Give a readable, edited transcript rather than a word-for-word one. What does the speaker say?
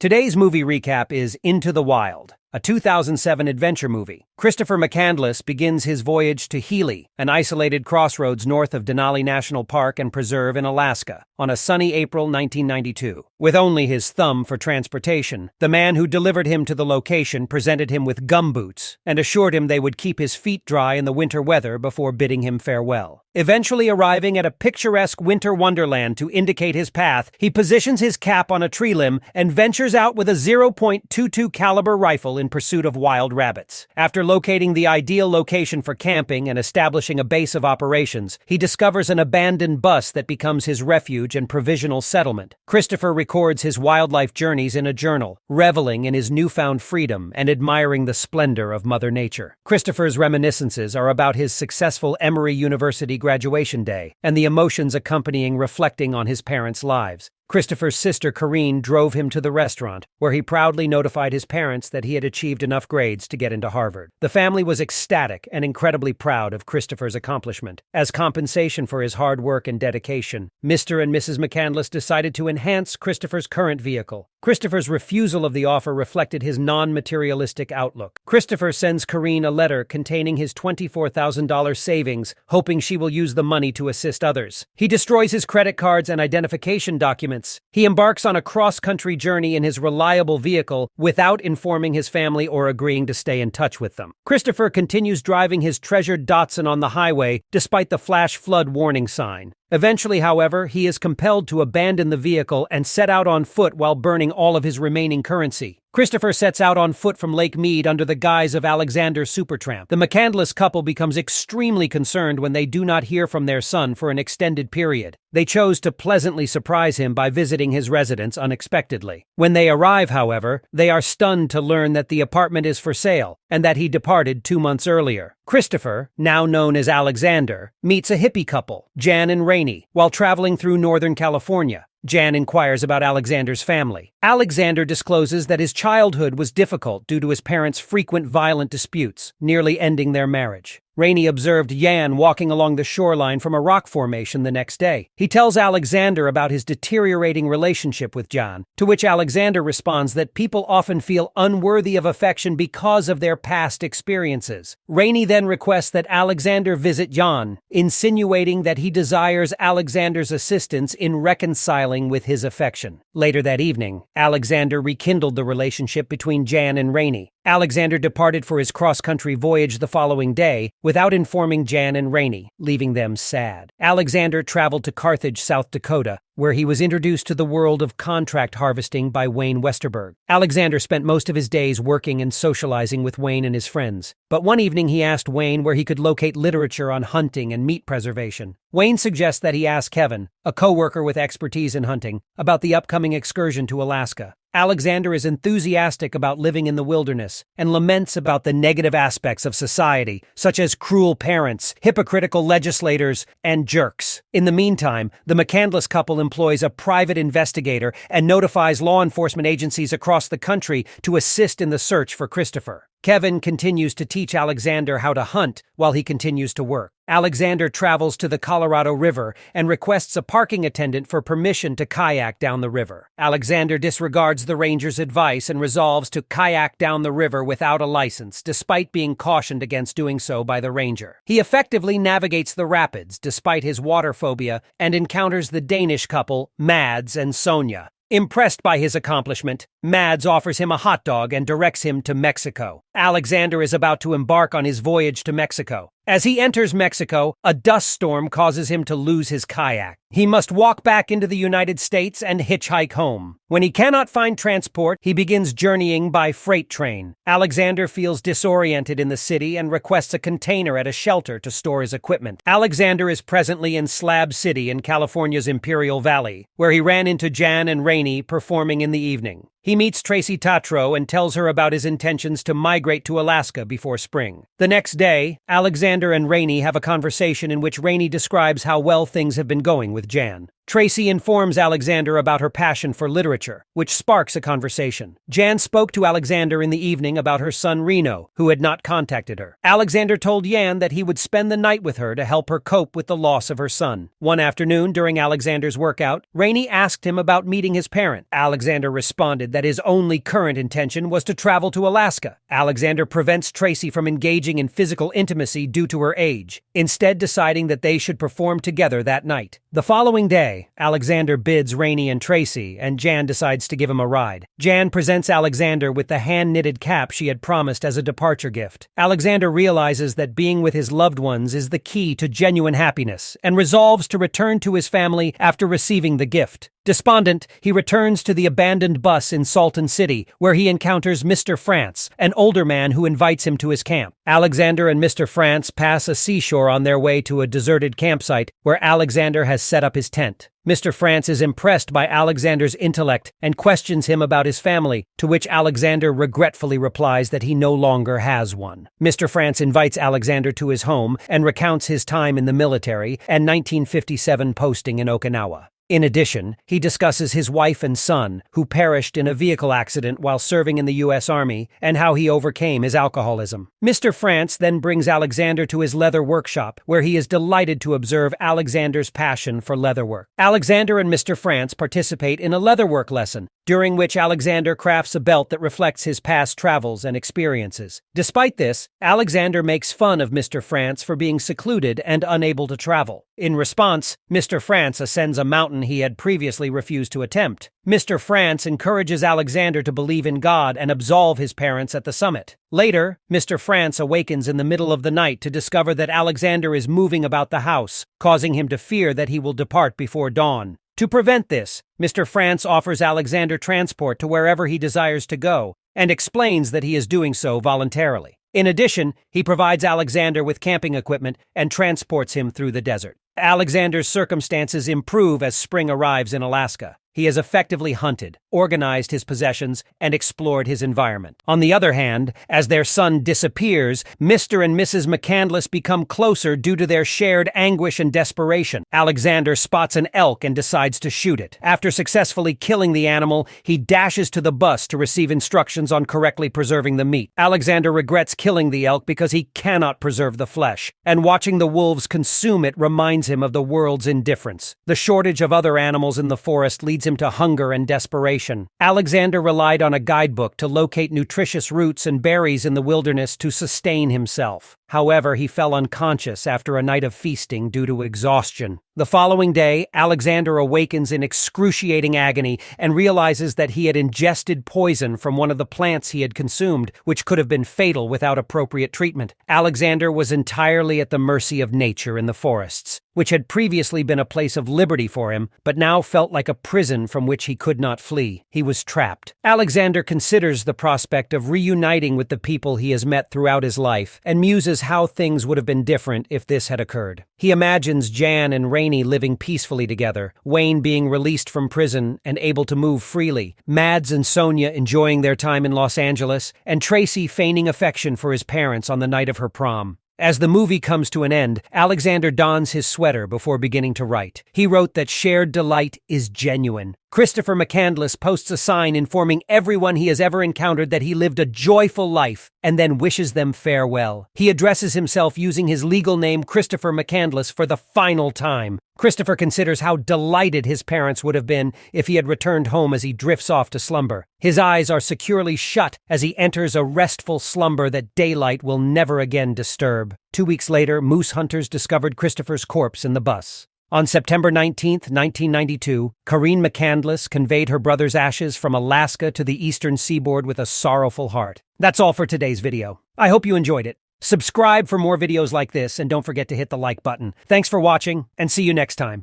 Today's movie recap is Into the Wild, a 2007 adventure movie. Christopher McCandless begins his voyage to Healy, an isolated crossroads north of Denali National Park and Preserve in Alaska, on a sunny April 1992. With only his thumb for transportation, the man who delivered him to the location presented him with gumboots and assured him they would keep his feet dry in the winter weather before bidding him farewell. Eventually arriving at a picturesque winter wonderland to indicate his path, he positions his cap on a tree limb and ventures out with a .22 caliber rifle in pursuit of wild rabbits. After locating the ideal location for camping and establishing a base of operations, he discovers an abandoned bus that becomes his refuge and provisional settlement. Christopher records his wildlife journeys in a journal, reveling in his newfound freedom and admiring the splendor of Mother Nature. Christopher's reminiscences are about his successful Emory University graduation day and the emotions accompanying reflecting on his parents' lives. Christopher's sister Corrine drove him to the restaurant, where he proudly notified his parents that he had achieved enough grades to get into Harvard. The family was ecstatic and incredibly proud of Christopher's accomplishment. As compensation for his hard work and dedication, Mr. and Mrs. McCandless decided to enhance Christopher's current vehicle. Christopher's refusal of the offer reflected his non-materialistic outlook. Christopher sends Corrine a letter containing his $24,000 savings, hoping she will use the money to assist others. He destroys his credit cards and identification documents. He embarks on a cross-country journey in his reliable vehicle without informing his family or agreeing to stay in touch with them. Christopher continues driving his treasured Datsun on the highway despite the flash flood warning sign. Eventually, however, he is compelled to abandon the vehicle and set out on foot while burning all of his remaining currency. Christopher sets out on foot from Lake Mead under the guise of Alexander Supertramp. The McCandless couple becomes extremely concerned when they do not hear from their son for an extended period. They chose to pleasantly surprise him by visiting his residence unexpectedly. When they arrive, however, they are stunned to learn that the apartment is for sale and that he departed 2 months earlier. Christopher, now known as Alexander, meets a hippie couple, Jan and Rainey, while traveling through Northern California. Jan inquires about Alexander's family. Alexander discloses that his childhood was difficult due to his parents' frequent violent disputes, nearly ending their marriage. Rainey observed Jan walking along the shoreline from a rock formation the next day. He tells Alexander about his deteriorating relationship with Jan, to which Alexander responds that people often feel unworthy of affection because of their past experiences. Rainey then requests that Alexander visit Jan, insinuating that he desires Alexander's assistance in reconciling with his affection. Later that evening, Alexander rekindled the relationship between Jan and Rainey. Alexander departed for his cross-country voyage the following day without informing Jan and Rainey, leaving them sad. Alexander traveled to Carthage, South Dakota, where he was introduced to the world of contract harvesting by Wayne Westerberg. Alexander spent most of his days working and socializing with Wayne and his friends. But one evening he asked Wayne where he could locate literature on hunting and meat preservation. Wayne suggests that he ask Kevin, a co-worker with expertise in hunting, about the upcoming excursion to Alaska. Alexander is enthusiastic about living in the wilderness and laments about the negative aspects of society, such as cruel parents, hypocritical legislators, and jerks. In the meantime, the McCandless couple employs a private investigator and notifies law enforcement agencies across the country to assist in the search for Christopher. Kevin continues to teach Alexander how to hunt while he continues to work. Alexander travels to the Colorado River and requests a parking attendant for permission to kayak down the river. Alexander disregards the ranger's advice and resolves to kayak down the river without a license, despite being cautioned against doing so by the ranger. He effectively navigates the rapids despite his water phobia and encounters the Danish couple, Mads and Sonia. Impressed by his accomplishment, Mads offers him a hot dog and directs him to Mexico. Alexander is about to embark on his voyage to Mexico. As he enters Mexico, a dust storm causes him to lose his kayak. He must walk back into the United States and hitchhike home. When he cannot find transport, he begins journeying by freight train. Alexander feels disoriented in the city and requests a container at a shelter to store his equipment. Alexander is presently in Slab City in California's Imperial Valley, where he ran into Jan and Rainey performing in the evening. He meets Tracy Tatro and tells her about his intentions to migrate to Alaska before spring. The next day, Alexander and Rainey have a conversation in which Rainey describes how well things have been going with Jan. Tracy informs Alexander about her passion for literature, which sparks a conversation. Jan spoke to Alexander in the evening about her son Reno, who had not contacted her. Alexander told Jan that he would spend the night with her to help her cope with the loss of her son. One afternoon, during Alexander's workout, Rainey asked him about meeting his parent. Alexander responded decided that his only current intention was to travel to Alaska. Alexander prevents Tracy from engaging in physical intimacy due to her age, instead deciding that they should perform together that night. The following day, Alexander bids Rainey and Tracy, and Jan decides to give him a ride. Jan presents Alexander with the hand-knitted cap she had promised as a departure gift. Alexander realizes that being with his loved ones is the key to genuine happiness, and resolves to return to his family after receiving the gift. Despondent, he returns to the abandoned bus in Salton City, where he encounters Mr. France, an older man who invites him to his camp. Alexander and Mr. France pass a seashore on their way to a deserted campsite where Alexander has set up his tent. Mr. France is impressed by Alexander's intellect and questions him about his family, to which Alexander regretfully replies that he no longer has one. Mr. France invites Alexander to his home and recounts his time in the military and 1957 posting in Okinawa. In addition, he discusses his wife and son, who perished in a vehicle accident while serving in the U.S. Army, and how he overcame his alcoholism. Mr. France then brings Alexander to his leather workshop, where he is delighted to observe Alexander's passion for leatherwork. Alexander and Mr. France participate in a leatherwork lesson, during which Alexander crafts a belt that reflects his past travels and experiences. Despite this, Alexander makes fun of Mr. France for being secluded and unable to travel. In response, Mr. France ascends a mountain he had previously refused to attempt. Mr. France encourages Alexander to believe in God and absolve his parents at the summit. Later, Mr. France awakens in the middle of the night to discover that Alexander is moving about the house, causing him to fear that he will depart before dawn. To prevent this, Mr. France offers Alexander transport to wherever he desires to go, and explains that he is doing so voluntarily. In addition, he provides Alexander with camping equipment and transports him through the desert. Alexander's circumstances improve as spring arrives in Alaska. He has effectively hunted, organized his possessions, and explored his environment. On the other hand, as their son disappears, Mr. and Mrs. McCandless become closer due to their shared anguish and desperation. Alexander spots an elk and decides to shoot it. After successfully killing the animal, he dashes to the bus to receive instructions on correctly preserving the meat. Alexander regrets killing the elk because he cannot preserve the flesh, and watching the wolves consume it reminds him of the world's indifference. The shortage of other animals in the forest leads him to hunger and desperation. Alexander relied on a guidebook to locate nutritious roots and berries in the wilderness to sustain himself. However, he fell unconscious after a night of feasting due to exhaustion. The following day, Alexander awakens in excruciating agony and realizes that he had ingested poison from one of the plants he had consumed, which could have been fatal without appropriate treatment. Alexander was entirely at the mercy of nature in the forests, which had previously been a place of liberty for him, but now felt like a prison from which he could not flee. He was trapped. Alexander considers the prospect of reuniting with the people he has met throughout his life, and muses how things would have been different if this had occurred. He imagines Jan and Rainey living peacefully together, Wayne being released from prison and able to move freely, Mads and Sonia enjoying their time in Los Angeles, and Tracy feigning affection for his parents on the night of her prom. As the movie comes to an end, Alexander dons his sweater before beginning to write. He wrote that shared delight is genuine. Christopher McCandless posts a sign informing everyone he has ever encountered that he lived a joyful life, and then wishes them farewell. He addresses himself using his legal name Christopher McCandless for the final time. Christopher considers how delighted his parents would have been if he had returned home as he drifts off to slumber. His eyes are securely shut as he enters a restful slumber that daylight will never again disturb. 2 weeks later, moose hunters discovered Christopher's corpse in the bus. On September 19, 1992, Corinne McCandless conveyed her brother's ashes from Alaska to the eastern seaboard with a sorrowful heart. That's all for today's video. I hope you enjoyed it. Subscribe for more videos like this, and don't forget to hit the like button. Thanks for watching, and see you next time.